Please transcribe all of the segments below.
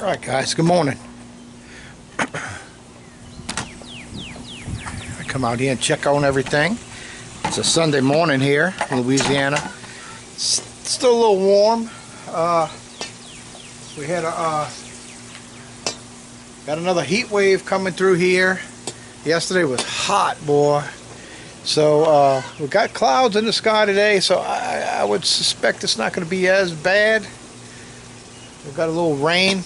Alright guys, good morning. I come out here and check on everything. It's a Sunday morning here in Louisiana. It's still a little warm. We had got another heat wave coming through here. Yesterday was hot, boy. So we got clouds in the sky today, so I would suspect it's not going to be as bad. We've got a little rain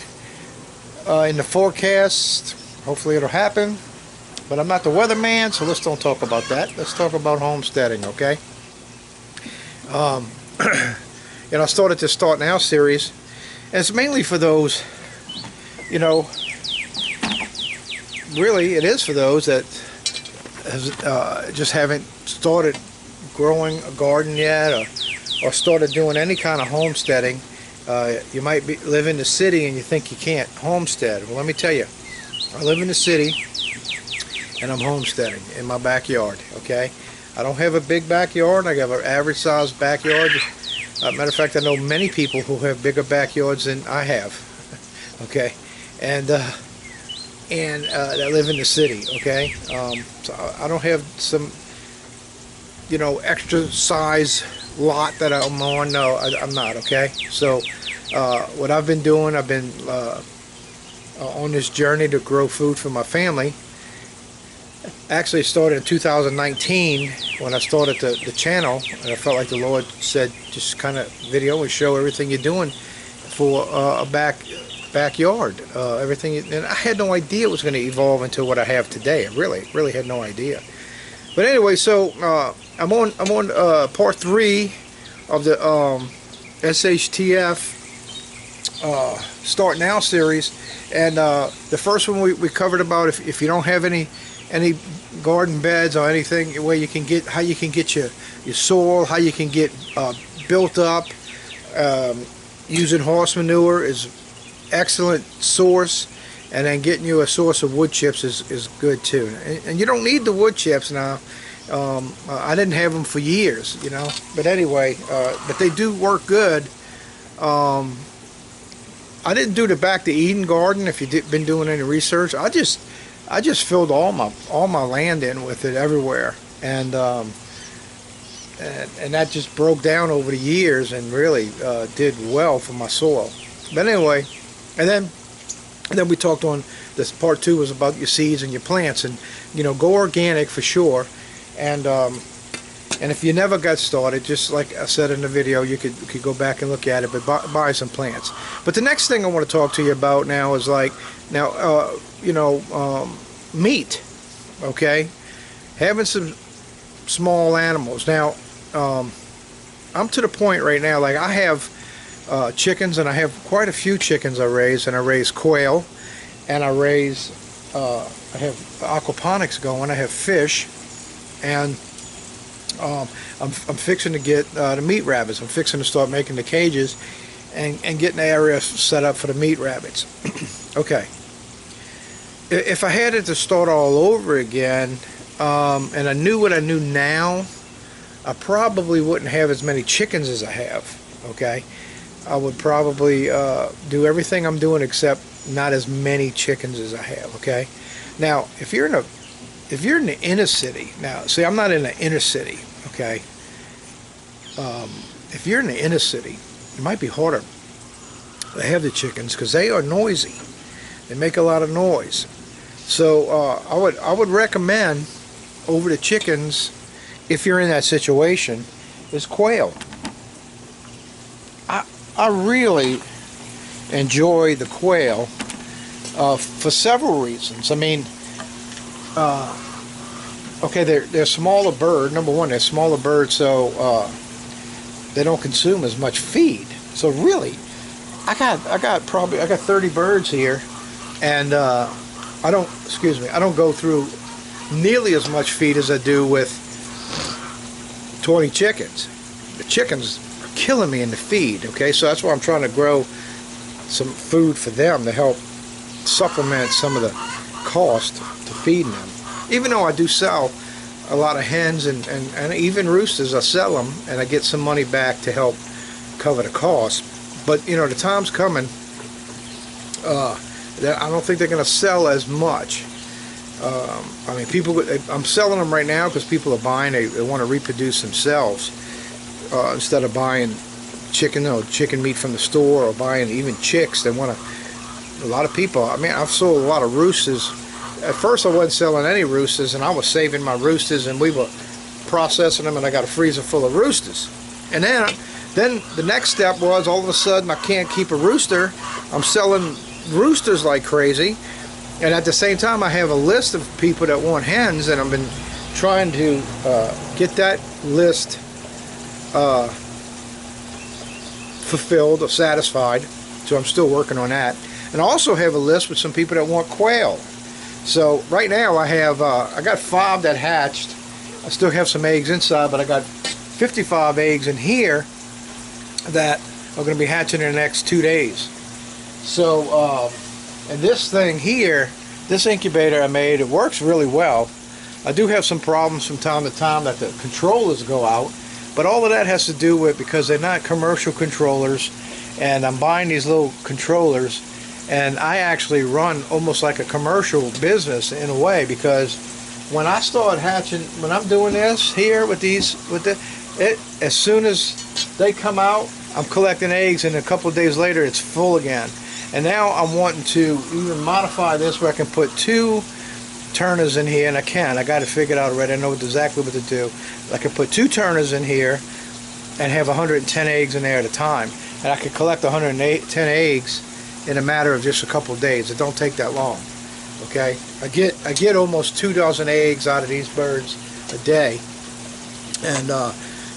in the forecast. Hopefully it'll happen, but I'm not the weatherman, so let's don't talk about that. Let's talk about homesteading, okay? I started this Start Now series, and it's mainly for those, really it is for those that just haven't started growing a garden yet, or started doing any kind of homesteading. You might live in the city and you think you can't homestead. Well, let me tell you, I live in the city and I'm homesteading in my backyard, okay? I don't have a big backyard. I have an average sized backyard. Matter of fact, I know many people who have bigger backyards than I have, okay? And that live in the city, okay? So I don't have some, extra size lot that I'm on. No, I'm not, okay? So what I've been doing, I've been on this journey to grow food for my family. Actually, it started in 2019 when I started the channel, and I felt like the Lord said, just kind of video and show everything you're doing for a backyard, everything. And I had no idea it was going to evolve into what I have today. I really had no idea. But anyway, so I'm on part 3 of the SHTF Start Now series, and the first one we covered about if you don't have any garden beds or anything, where you can get, how you can get your soil, how you can get built up. Using horse manure is excellent source, and then getting you a source of wood chips is good too. And you don't need the wood chips now. I didn't have them for years, but anyway, but they do work good. I didn't do the Back to Eden garden. If you've been doing any research, I just filled all my land in with it everywhere, and that just broke down over the years and really did well for my soil. But anyway, and then we talked on this part 2 was about your seeds and your plants, and go organic for sure. And if you never got started, just like I said in the video, you could go back and look at it, but buy some plants. But the next thing I want to talk to you about now is meat, okay? Having some small animals. Now, I'm to the point right now, like I have chickens, and I have quite a few chickens I raise, and I raise quail, and I raise, I have aquaponics going, I have fish, and I'm fixing to get the meat rabbits. I'm fixing to start making the cages and getting the area set up for the meat rabbits. Okay. If I had it to start all over again, and I knew what I knew now, I probably wouldn't have as many chickens as I have, okay? I would probably do everything I'm doing except not as many chickens as I have, okay? Now, if you're in the inner city, now, see, I'm not in the inner city, okay? If you're in the inner city, it might be harder to have the chickens because they are noisy. They make a lot of noise. So I would recommend over the chickens, if you're in that situation, is quail. I really enjoy the quail for several reasons. I mean, okay, they're a smaller bird. Number one, they're a smaller bird, so they don't consume as much feed. So really, I got 30 birds here, and I don't go through nearly as much feed as I do with 20 chickens. The chickens are killing me in the feed, okay? So that's why I'm trying to grow some food for them to help supplement some of the cost to feeding them. Even though I do sell a lot of hens and even roosters, I sell them and I get some money back to help cover the cost. But the time's coming I don't think they're going to sell as much. I mean, I'm selling them right now because people are buying. They want to reproduce themselves instead of buying chicken meat from the store, or buying even chicks. They want to. A lot of people. I mean, I've sold a lot of roosters. At first, I wasn't selling any roosters, and I was saving my roosters, and we were processing them, and I got a freezer full of roosters. And then the next step was, all of a sudden, I can't keep a rooster. I'm selling roosters like crazy, and at the same time, I have a list of people that want hens, and I've been trying to get that list fulfilled or satisfied. So I'm still working on that, and I also have a list with some people that want quail. So right now I have I got 5 that hatched. I still have some eggs inside, but I got 55 eggs in here that are going to be hatching in the next 2 days. So and this thing here, this incubator I made, it works really well. I do have some problems from time to time that the controllers go out, but all of that has to do with because they're not commercial controllers, and I'm buying these little controllers, and I actually run almost like a commercial business in a way, because when I start hatching, when I'm doing this here with these, as soon as they come out, I'm collecting eggs, and a couple of days later it's full again. And now I'm wanting to even modify this where I can put 2 turners in here, and I got it figured out already. I know exactly what to do. I can put 2 turners in here and have 110 eggs in there at a time, and I can collect 110 eggs in a matter of just a couple of days. It don't take that long. Okay, I get almost 2 dozen eggs out of these birds a day, and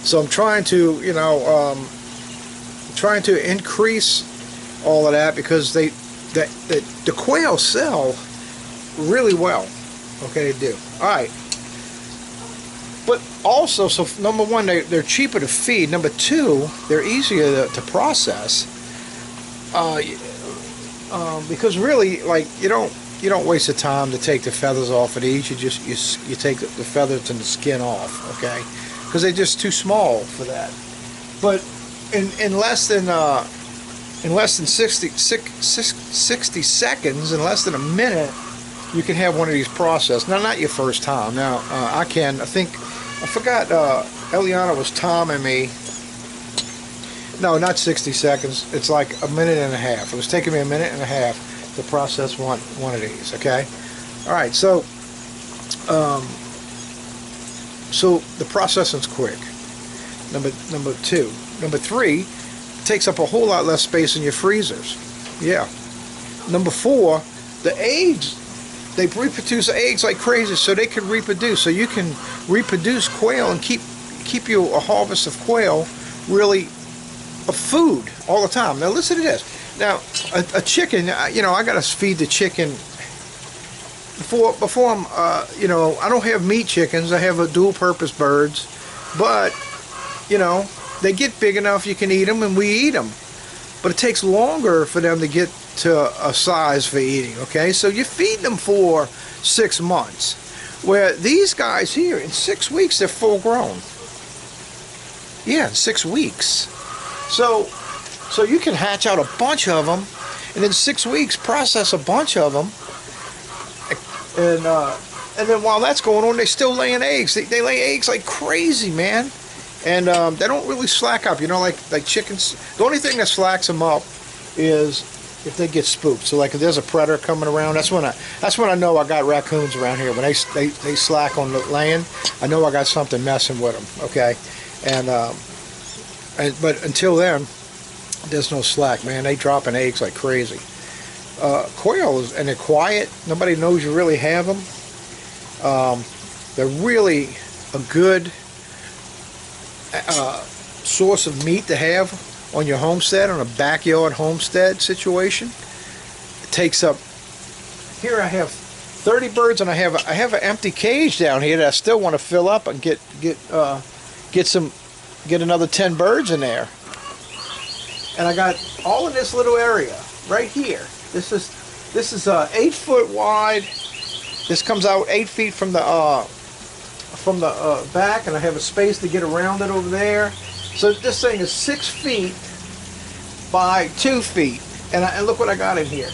so I'm trying to, you know, trying to increase all of that, because the quail sell really well. Okay, they do. All right, but also, so number one, they're cheaper to feed. Number 2, they're easier to process. Because really, like, you don't waste the time to take the feathers off of these. You take the feathers and the skin off, okay? Because they're just too small for that. But in less than 60 seconds, in less than a minute, you can have one of these processed. Now, not your first time. Now, I forgot Eliana was timing me. No, not 60 seconds. It's like a minute and a half. It was taking me a minute and a half to process one of these, okay? All right, so the processing's quick. Number 2. Number 3, it takes up a whole lot less space in your freezers. Yeah. Number 4, the eggs, they reproduce eggs like crazy, so they can reproduce. So you can reproduce quail and keep you a harvest of quail really of food all the time. Now listen to this. Now a chicken, you know, I gotta feed the chicken before I'm you know, I don't have meat chickens. I have a dual purpose birds, but you know, they get big enough you can eat them, and we eat them, but it takes longer for them to get to a size for eating. Okay, so you feed them for 6 months, where these guys here, in 6 weeks, they're full grown. Yeah, in 6 weeks. So you can hatch out a bunch of them, and in 6 weeks process a bunch of them, and then while that's going on, they're still laying eggs. They lay eggs like crazy, man, and they don't really slack up. You know, like chickens. The only thing that slacks them up is if they get spooked. So like if there's a predator coming around, that's when I know I got raccoons around here. When they slack on the laying, I know I got something messing with them. Okay, but until then, there's no slack, man. They dropping eggs like crazy. Quail, and they're quiet. Nobody knows you really have them. They're really a good source of meat to have on your homestead, on a backyard homestead situation. It takes up. Here I have 30 birds, and I have an empty cage down here that I still want to fill up and get another 10 birds in there. And I got all in this little area right here. This is 8 foot wide. This comes out 8 feet from the back, and I have a space to get around it over there. So this thing is 6 feet by 2 feet, and look what I got in here.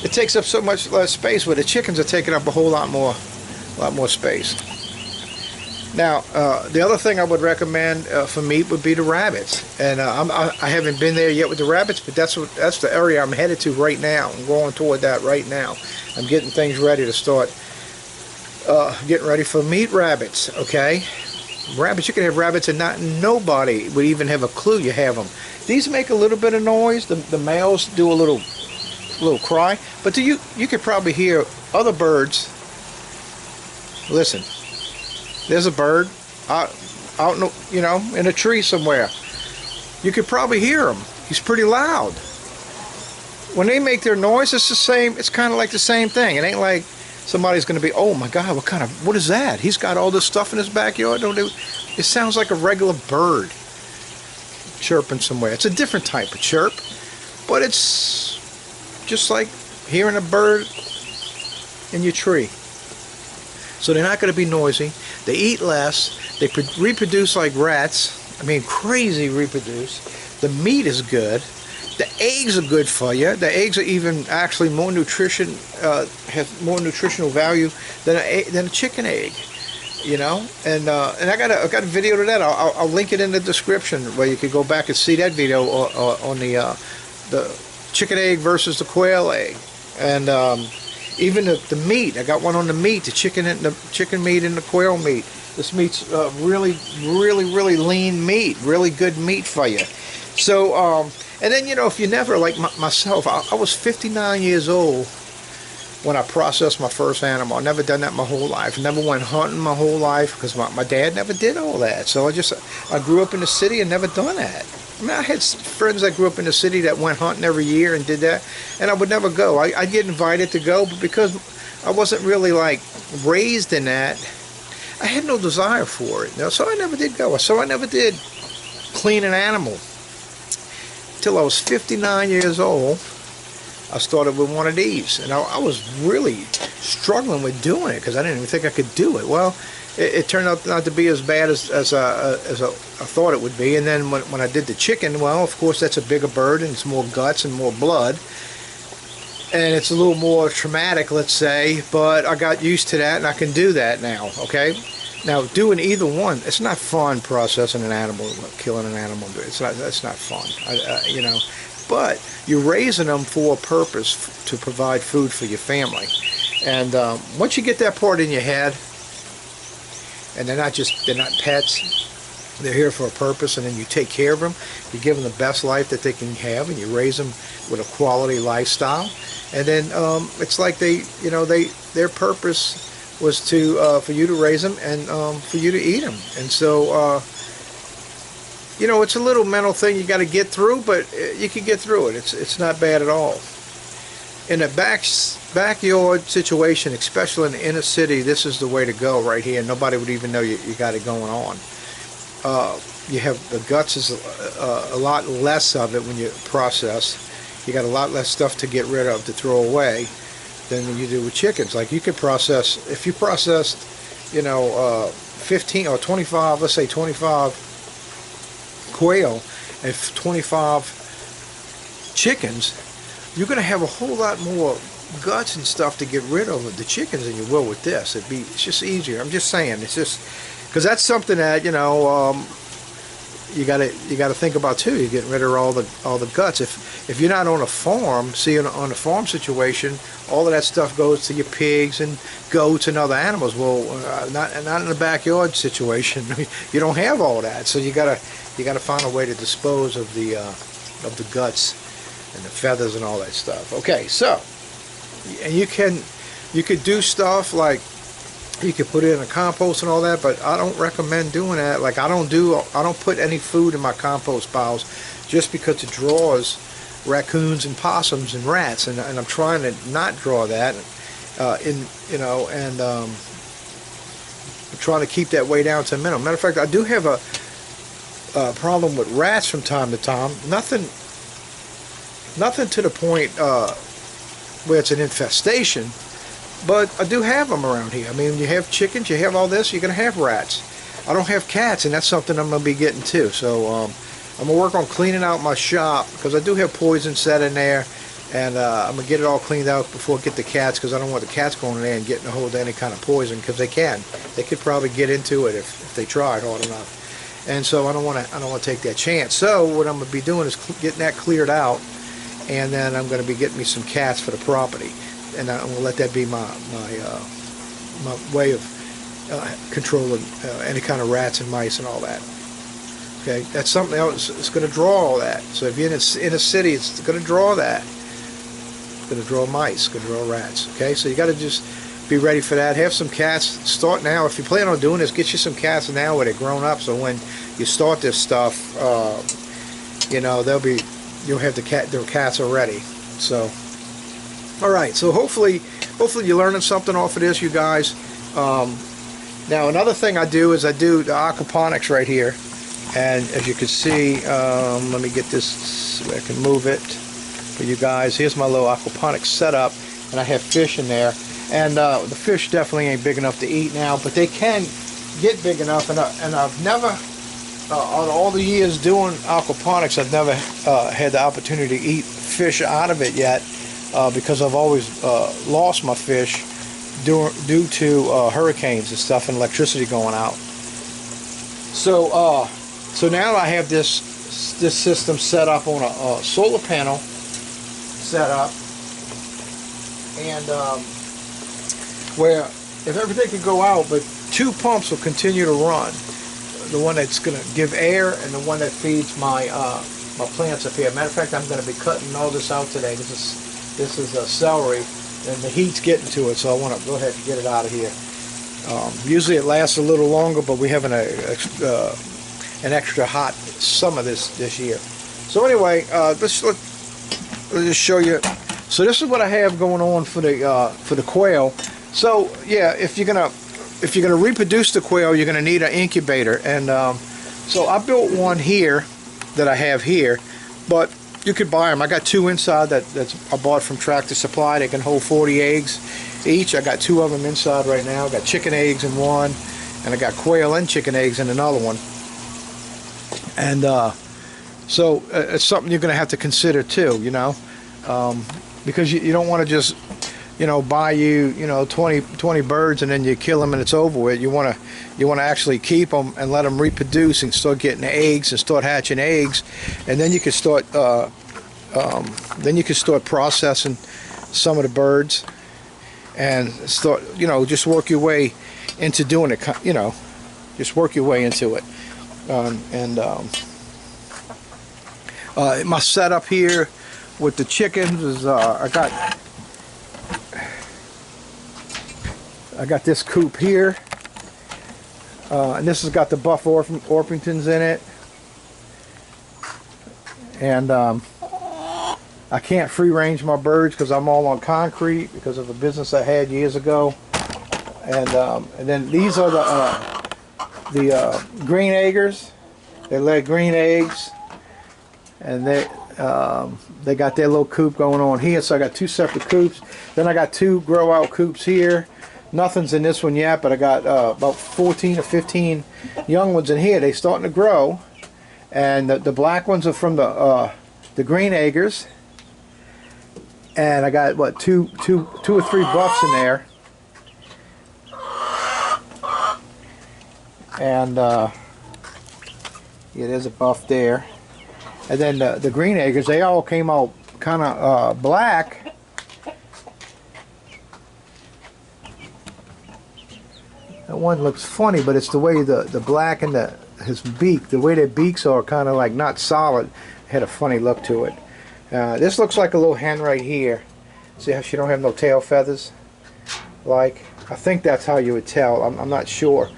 it takes up so much less space, where the chickens are taking up a whole lot more space. Now, the other thing I would recommend for meat would be the rabbits, and I haven't been there yet with the rabbits, but that's the area I'm headed to right now. I'm going toward that right now. I'm getting things ready to start getting ready for meat rabbits. Okay, rabbits, you can have rabbits and nobody would even have a clue you have them. These make a little bit of noise. The males do a little cry, but you could probably hear other birds. Listen. There's a bird out in a tree somewhere. You could probably hear him. He's pretty loud. When they make their noise, it's the same. It's kind of like the same thing. It ain't like somebody's going to be, oh my God, what is that? He's got all this stuff in his backyard. It sounds like a regular bird chirping somewhere. It's a different type of chirp, but it's just like hearing a bird in your tree. So they're not going to be noisy. They eat less. They reproduce like rats. I mean, crazy reproduce. The meat is good. The eggs are good for you. The eggs are even actually more nutrition, have more nutritional value than a chicken egg. You know, and I got a video to that. I'll link it in the description where you could go back and see that video on the chicken egg versus the quail egg, and even the meat. I got one on the meat, the chicken meat and the quail meat. This meat's really lean meat, really good meat for you. So, and then, you know, if you never, like myself, I was 59 years old when I processed my first animal. I never done that my whole life. Never went hunting my whole life because my dad never did all that. So I grew up in the city and never done that. I mean, I had friends that grew up in the city that went hunting every year and did that, and I would never go. I'd get invited to go, but because I wasn't really like raised in that, I had no desire for it. So I never did go. So I never did clean an animal. Till I was 59 years old, I started with one of these, and I was really struggling with doing it because I didn't even think I could do it. Well, it turned out not to be as bad as I thought it would be. And then when I did the chicken, well, of course, that's a bigger bird, and it's more guts and more blood, and it's a little more traumatic, let's say, but I got used to that, and I can do that now, okay? Now, doing either one, it's not fun processing an animal, killing an animal. That's not fun, you know. But you're raising them for a purpose, to provide food for your family. And once you get that part in your head, and they're not pets, they're here for a purpose, and then you take care of them, you give them the best life that they can have, and you raise them with a quality lifestyle. And then it's like their purpose was for you to raise them and for you to eat them. And so you know, it's a little mental thing you got to get through, but you can get through it. It's not bad at all. In a backyard situation, especially in the inner city, this is the way to go right here. Nobody would even know you got it going on. You have the guts is a lot less of it when you process. You got a lot less stuff to get rid of, to throw away, than you do with chickens. Like you could process, if you processed, you know, 15 or 25, let's say 25 quail and 25 chickens, you're going to have a whole lot more guts and stuff to get rid of the chickens than you will with this. It's just easier. I'm just saying, it's just because that's something that, you know, you got to think about too. You're getting rid of all the guts. If you're not on a farm, see, on a farm situation, all of that stuff goes to your pigs and goats and other animals. Well, not in a backyard situation. You don't have all that, so you gotta find a way to dispose of the guts and the feathers and all that stuff. Okay, so, and you could do stuff like, you could put it in a compost and all that, but I don't recommend doing that. Like I don't put any food in my compost piles just because it draws raccoons and possums and rats, and I'm trying to not draw that, I'm trying to keep that way down to a minimum. Matter of fact, I do have a problem with rats from time to time. Nothing to the point where it's an infestation. But I do have them around here. I mean, you have chickens, you have all this, you're going to have rats. I don't have cats, and that's something I'm going to be getting too. So I'm going to work on cleaning out my shop, because I do have poison set in there. And I'm going to get it all cleaned out before I get the cats, because I don't want the cats going in there and getting a hold of any kind of poison, because they could probably get into it if they tried hard enough. And so I don't want to take that chance. So what I'm going to be doing is getting that cleared out, and then I'm going to be getting me some cats for the property, and I'm going to let that be my way of controlling any kind of rats and mice and all that. Okay, that's something else. It's going to draw all that. So if you're in a city, it's going to draw that. It's going to draw mice. It's going to draw rats. Okay, so you got to just be ready for that. Have some cats. Start now. If you plan on doing this, get you some cats now where they're grown up. So when you start this stuff, you know, you'll have the cats already. So, all right. So hopefully you're learning something off of this, you guys. Now another thing I do is I do the aquaponics right here. And as you can see, let me get this so I can move it for you guys. Here's my little aquaponics setup, and I have fish in there. And the fish definitely ain't big enough to eat now, but they can get big enough. And I've never, on all the years doing aquaponics, I've never had the opportunity to eat fish out of it yet, because I've always lost my fish due to hurricanes and stuff and electricity going out. So now I have this system set up on a solar panel setup, and where if everything could go out, but 2 pumps will continue to run. The one that's going to give air and the one that feeds my my plants up here. Matter of fact, I'm going to be cutting all this out today. This is celery, and the heat's getting to it, so I want to go ahead and get it out of here. Usually it lasts a little longer, but we're having an extra hot summer this year. So anyway, let's just show you. So this is what I have going on for the quail. So yeah, if you're gonna reproduce the quail, you're gonna need an incubator. And so I built one here that I have here, but you could buy them. I got 2 inside that's I bought from Tractor Supply. They can hold 40 eggs each. I got 2 of them inside right now. I got chicken eggs in one, and I got quail and chicken eggs in another one. And so it's something you're going to have to consider too, you know, because you don't want to just, you know, buy 20 birds and then you kill them and it's over with. You want to actually keep them and let them reproduce and start getting eggs and start hatching eggs, and then you can start processing some of the birds and start, you know, just work your way into doing it, you know, just work your way into it. My setup here with the chickens is I got this coop here, and this has got the buff Orpingtons in it, and I can't free range my birds because I'm all on concrete because of a business I had years ago, and then these are the green eggers. They lay green eggs, and they got their little coop going on here. So I got 2 separate coops. Then I got 2 grow out coops here. Nothing's in this one yet, but I got about 14 or 15 young ones in here. They starting to grow, and the black ones are from the green eggers. And I got what two or three buffs in there. And yeah, there's a buff there. And then the green eggers, they all came out kind of black. That one looks funny, but it's the way the black and his beak, the way their beaks are kind of like not solid, had a funny look to it. This looks like a little hen right here. See how she don't have no tail feathers? Like, I think that's how you would tell. I'm not sure.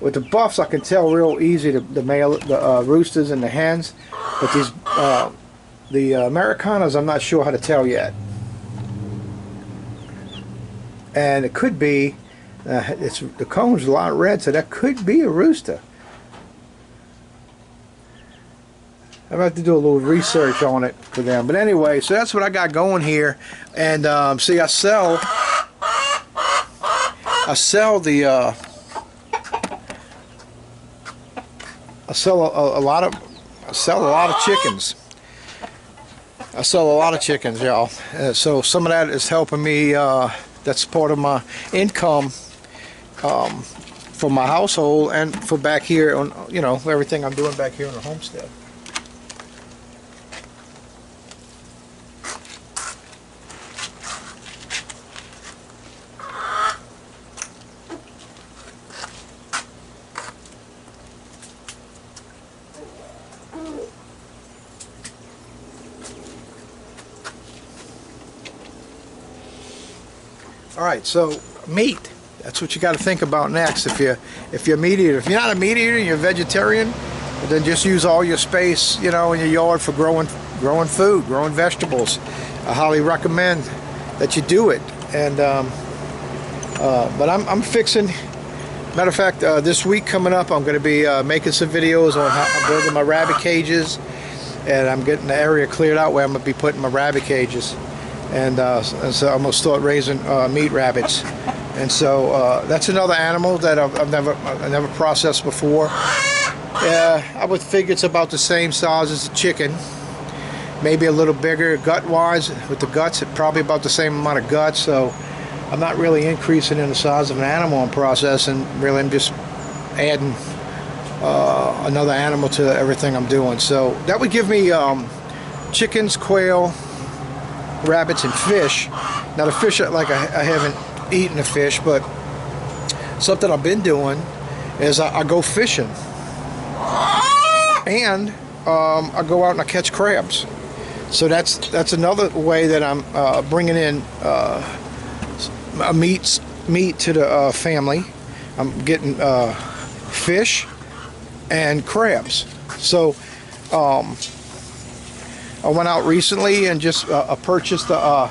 With the buffs, I can tell real easy the roosters and the hens, but these the Americanas, I'm not sure how to tell yet. And it could be the cone's a lot red, so that could be a rooster. I'm about to do a little research on it for them. But anyway, so that's what I got going here. And see, I sell a lot of chickens. I sell a lot of chickens, y'all. So some of that is helping me. That's part of my income for my household and for back here on, you know, everything I'm doing back here on the homestead. All right, so meat. That's what you got to think about next. If you're a meat eater, if you're not a meat eater, you're a vegetarian, then just use all your space, you know, in your yard for growing food, growing vegetables. I highly recommend that you do it. And but I'm fixing. Matter of fact, this week coming up, I'm going to be making some videos on how I'm building my rabbit cages, and I'm getting the area cleared out where I'm going to be putting my rabbit cages. And so I'm going to start raising meat rabbits. And so that's another animal that I've never processed before. I would figure it's about the same size as a chicken, maybe a little bigger gut-wise. With the guts, it's probably about the same amount of guts. So I'm not really increasing in the size of an animal I'm processing. Really, I'm just adding another animal to everything I'm doing. So that would give me chickens, quail, rabbits, and fish. Now the fish, like I haven't eaten the fish, but something I've been doing is I go fishing, and I go out and I catch crabs. So that's another way that I'm bringing in meat to the family. I'm getting fish and crabs. So I went out recently and just purchased a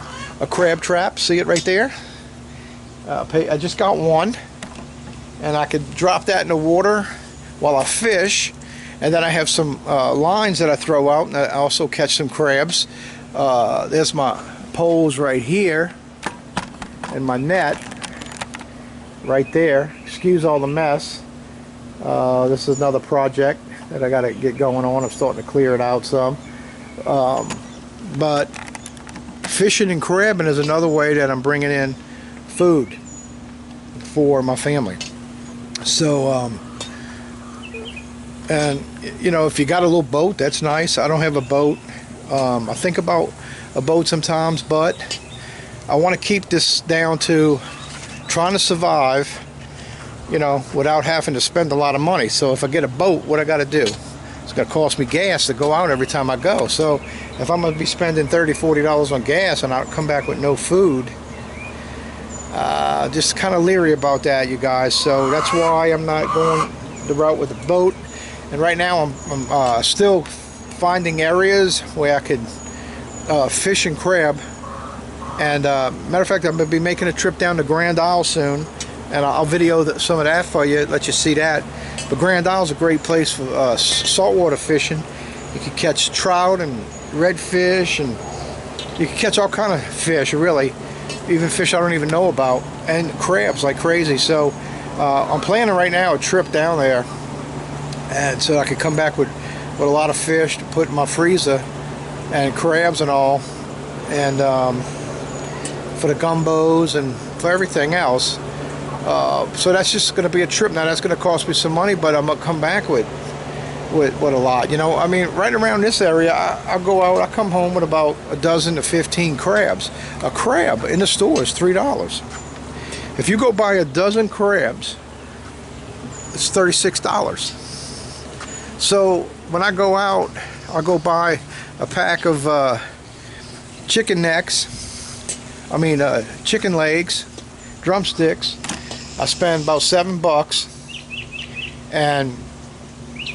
crab trap. See it right there? I just got one, and I could drop that in the water while I fish. And then I have some lines that I throw out, and I also catch some crabs. There's my poles right here, and my net right there. Excuse all the mess. This is another project that I got to get going on. I'm starting to clear it out some. But fishing and crabbing is another way that I'm bringing in food for my family. So and you know, if you got a little boat, that's nice. I don't have a boat. I think about a boat sometimes, but I want to keep this down to trying to survive, you know, without having to spend a lot of money. So if I get a boat, what I got to do? It's going to cost me gas to go out every time I go. So if I'm going to be spending $30–40 on gas and I'll come back with no food, just kind of leery about that, you guys. So that's why I'm not going the route with the boat. And right now I'm still finding areas where I could fish and crab. And matter of fact, I'm going to be making a trip down to Grand Isle soon, and I'll video some of that for you, let you see that. But Grand Isle is a great place for saltwater fishing. You can catch trout and redfish, and you can catch all kind of fish, really, even fish I don't even know about, and crabs like crazy. So I'm planning right now a trip down there, and so I could come back with a lot of fish to put in my freezer, and crabs and all, and for the gumbos and for everything else. So that's just going to be a trip. Now that's going to cost me some money, but I'm going to come back with a lot. You know, I mean, right around this area, I go out, I come home with about a dozen to 15 crabs. A crab in the store is $3. If you go buy a dozen crabs, it's $36. So when I go out, I'll go buy a pack of chicken legs, drumsticks. I spend about $7, and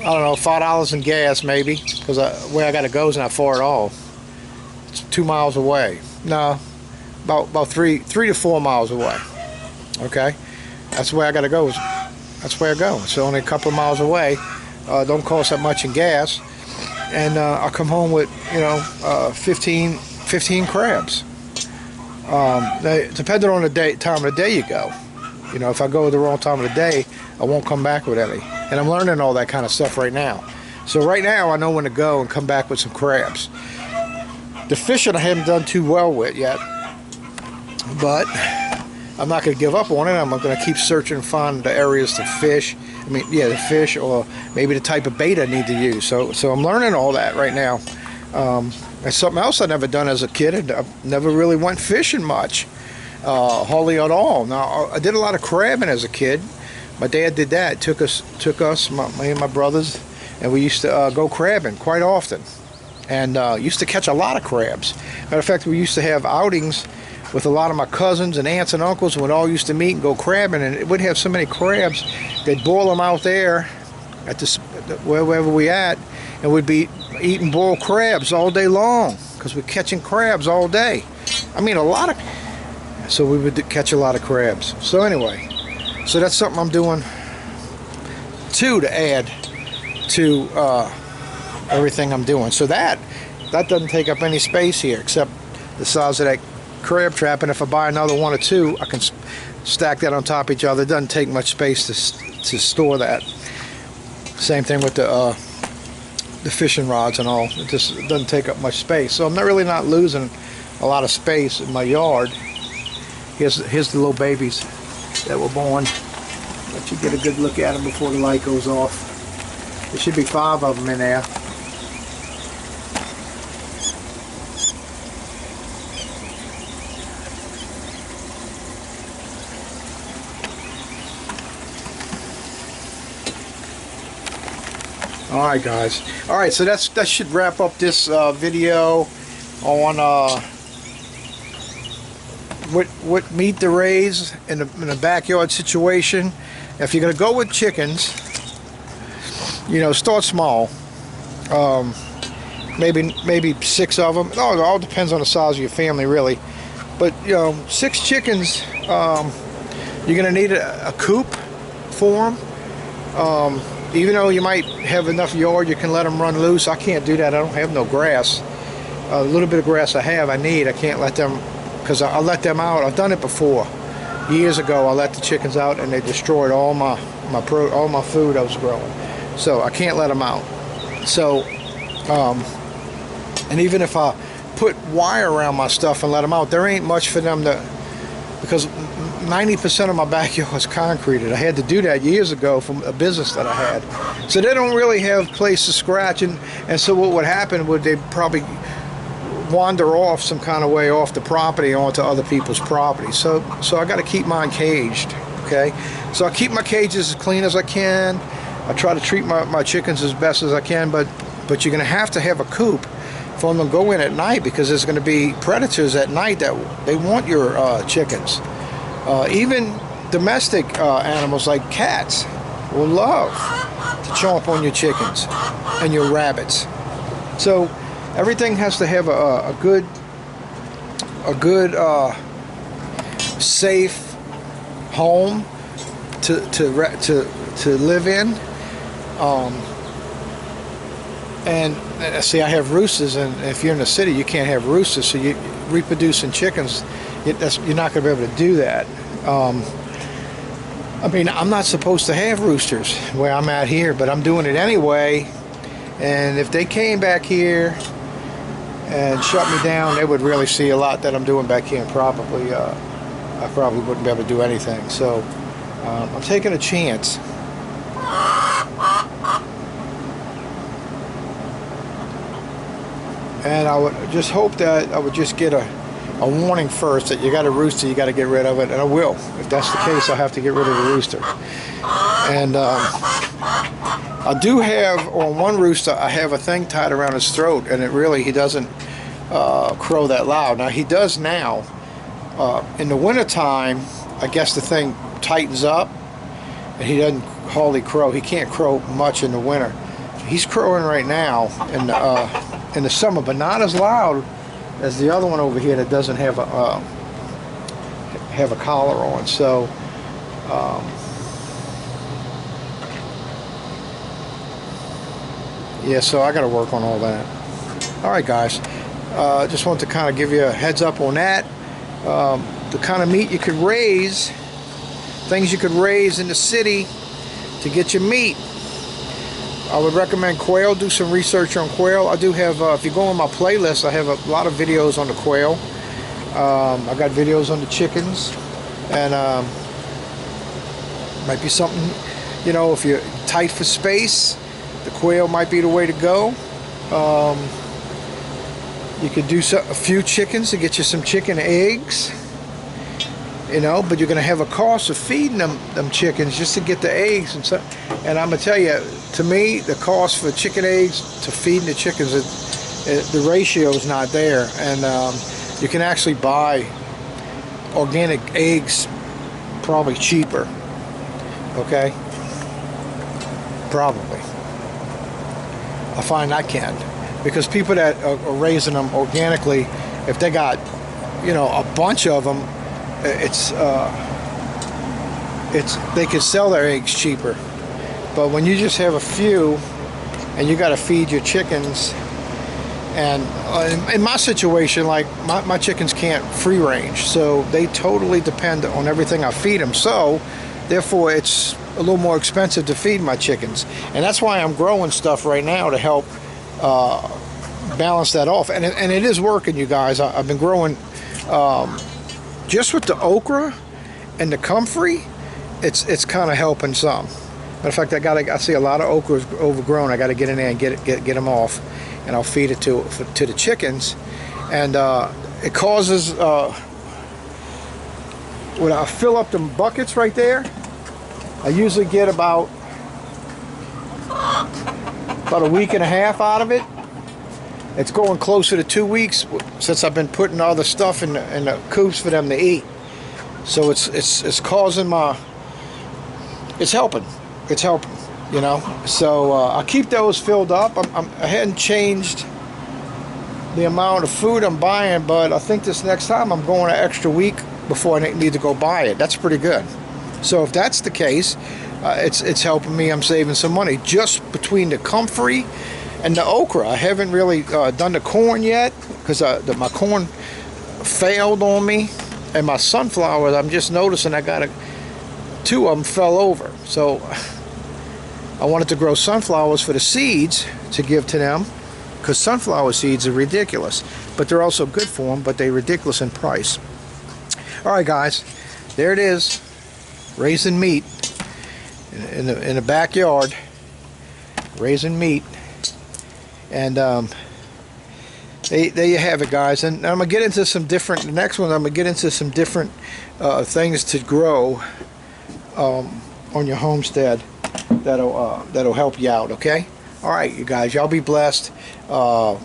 I don't know, $5 in gas maybe, because where I gotta go is not far at all. It's 2 miles away. No, about 3 to 4 miles away. Okay, that's where I gotta go. That's where I go. It's only a couple of miles away. Don't cost that much in gas, and I'll come home with, you know, 15 crabs. Depending on the time of the day you go. You know, if I go the wrong time of the day, I won't come back with any. And I'm learning all that kind of stuff right now. So right now, I know when to go and come back with some crabs. The fishing I haven't done too well with yet, but I'm not going to give up on it. I'm going to keep searching and find the areas to fish. I mean, yeah, the fish, or maybe the type of bait I need to use. So I'm learning all that right now. And something else I never done as a kid. I never really went fishing much, hardly at all. Now I did a lot of crabbing as a kid. My dad did that. Took us, me and my brothers, and we used to go crabbing quite often, and used to catch a lot of crabs. Matter of fact, we used to have outings with a lot of my cousins and aunts and uncles, and we'd all used to meet and go crabbing, and we'd have so many crabs. They'd boil them out there at wherever we at, and we'd be eating boiled crabs all day long because we're catching crabs all day. I mean, so we would catch a lot of crabs. So anyway, so that's something I'm doing too, to add to everything I'm doing. So that doesn't take up any space here except the size of that crab trap, and if I buy another one or two, I can stack that on top of each other. It doesn't take much space to store that. Same thing with the fishing rods and all. It doesn't take up much space, so I'm really not losing a lot of space in my yard. Here's the little babies that were born. Let you get a good look at them before the light goes off. There should be 5 of them in there. Alright guys, alright, so that should wrap up this video on what meat to raise in a backyard situation. If you're going to go with chickens, you know, start small. Maybe 6 of them. No, it all depends on the size of your family, really. But you know, 6 chickens. You're going to need a coop for them. Even though you might have enough yard, you can let them run loose. I can't do that. I don't have no grass. A little bit of grass I can't let them, because I let them out. I've done it before. Years ago, I let the chickens out and they destroyed all my food I was growing. So I can't let them out. So, and even if I put wire around my stuff and let them out, there ain't much for them to, because 90% of my backyard is concreted. I had to do that years ago from a business that I had. So they don't really have place to scratch, and so what would happen would they probably wander off some kind of way off the property onto other people's property. So I got to keep mine caged, okay? So I keep my cages as clean as I can. I try to treat my chickens as best as I can, but you're going to have a coop for them to go in at night, because there's going to be predators at night that they want your chickens. Even domestic animals like cats will love to chomp on your chickens and your rabbits. So everything has to have a good safe home to live in. And see, I have roosters, and if you're in the city, you can't have roosters. So you reproducing chickens, you're not going to be able to do that. I mean, I'm not supposed to have roosters where I'm at here, but I'm doing it anyway. And if they came back here and shut me down, they would really see a lot that I'm doing back here, and probably I probably wouldn't be able to do anything. So I'm taking a chance. And I would just hope that I would just get a warning first that you got a rooster, you got to get rid of it, and I will. If that's the case, I'll have to get rid of the rooster. And I do have, on one rooster, I have a thing tied around his throat, and he doesn't crow that loud. Now, he does now. In the wintertime, I guess the thing tightens up, and he doesn't hardly crow. He can't crow much in the winter. He's crowing right now in the summer, but not as loud as the other one over here that doesn't have a collar on. So yeah, so I got to work on all that. All right, guys, just want to kind of give you a heads up on that. The kind of meat you could raise, things you could raise in the city to get your meat. I would recommend quail. Do some research on quail. I do have, if you go on my playlist, I have a lot of videos on the quail. I got videos on the chickens, and might be something, you know, if you're tight for space, the quail might be the way to go. You could do a few chickens to get you some chicken eggs, you know, but you're going to have a cost of feeding them chickens just to get the eggs. And I'm going to tell you, to me, the cost for chicken eggs to feeding the chickens, the ratio is not there. And you can actually buy organic eggs probably cheaper, okay? Probably. I find I can. Because people that are raising them organically, if they got, you know, a bunch of them, they could sell their eggs cheaper. But when you just have a few, and you got to feed your chickens, and in my situation, like my chickens can't free range, so they totally depend on everything I feed them. So, therefore, it's a little more expensive to feed my chickens, and that's why I'm growing stuff right now to help balance that off, and it is working, you guys. I've been growing just with the okra and the comfrey. It's kind of helping some. Matter of fact, I see a lot of okra overgrown. I got to get in there and get them off, and I'll feed it to the chickens. And it causes when I fill up the buckets right there, I usually get about a week and a half out of it. It's going closer to 2 weeks since I've been putting all the stuff in the coops for them to eat. So it's causing it's helping, you know. So I keep those filled up. I hadn't changed the amount of food I'm buying, but I think this next time I'm going an extra week before I need to go buy it. That's pretty good. So if that's the case, it's helping me. I'm saving some money just between the comfrey and the okra. I haven't really done the corn yet because my corn failed on me, and my sunflowers, I'm just noticing I got two of them fell over. So I wanted to grow sunflowers for the seeds to give to them, because sunflower seeds are ridiculous, but they're also good for them, but they're ridiculous in price. All right, guys, there it is, raising meat in the backyard, raising meat. And there you have it, guys. And I'm gonna get into some different. The next one, I'm gonna get into some different things to grow on your homestead that'll help you out. Okay. All right, you guys. Y'all be blessed. Man,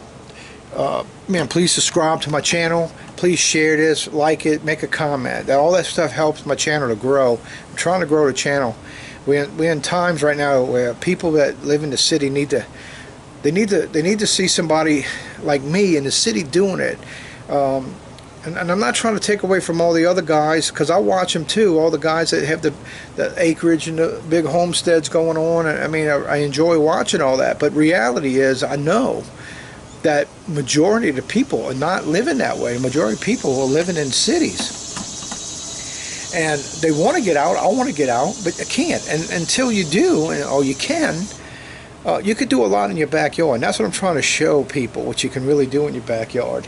please subscribe to my channel. Please share this, like it, make a comment. All that stuff helps my channel to grow. I'm trying to grow the channel. We're in times right now where people that live in the city need to see somebody like me in the city doing it. And I'm not trying to take away from all the other guys, because I watch them too, all the guys that have the acreage and the big homesteads going on. I mean, I enjoy watching all that, but reality is, I know that majority of the people are not living that way. The majority of people are living in cities. And they want to get out. I want to get out, but I can't. And until you do, or you can, you could do a lot in your backyard. And that's what I'm trying to show people, what you can really do in your backyard.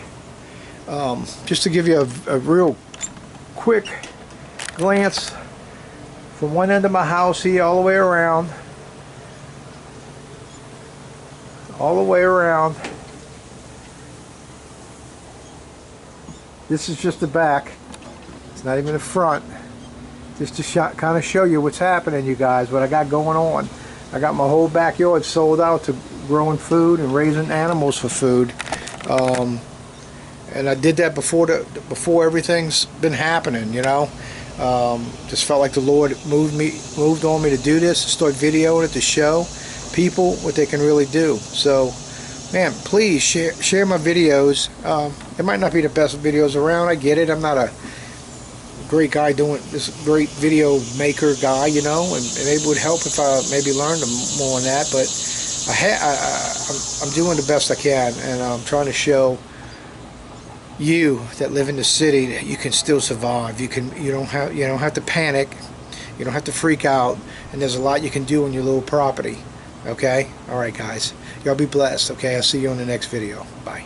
Just to give you a real quick glance from one end of my house here all the way around. All the way around. This is just the back. It's not even the front. Just to kind of show you what's happening, you guys, what I got going on. I got my whole backyard sold out to growing food and raising animals for food. And I did that before everything's been happening, you know. Just felt like the Lord moved on me to do this, to start videoing it, to show people what they can really do. So, man, please share my videos. It might not be the best videos around. I get it. I'm not a great guy doing this, great video maker guy, you know, and maybe it would help if I maybe learned more on that. But I'm doing the best I can, and I'm trying to show you that live in the city that you can still survive. You don't have to panic. You don't have to freak out, and there's a lot you can do on your little property. Okay? Alright guys. Y'all be blessed. Okay? I'll see you in the next video. Bye.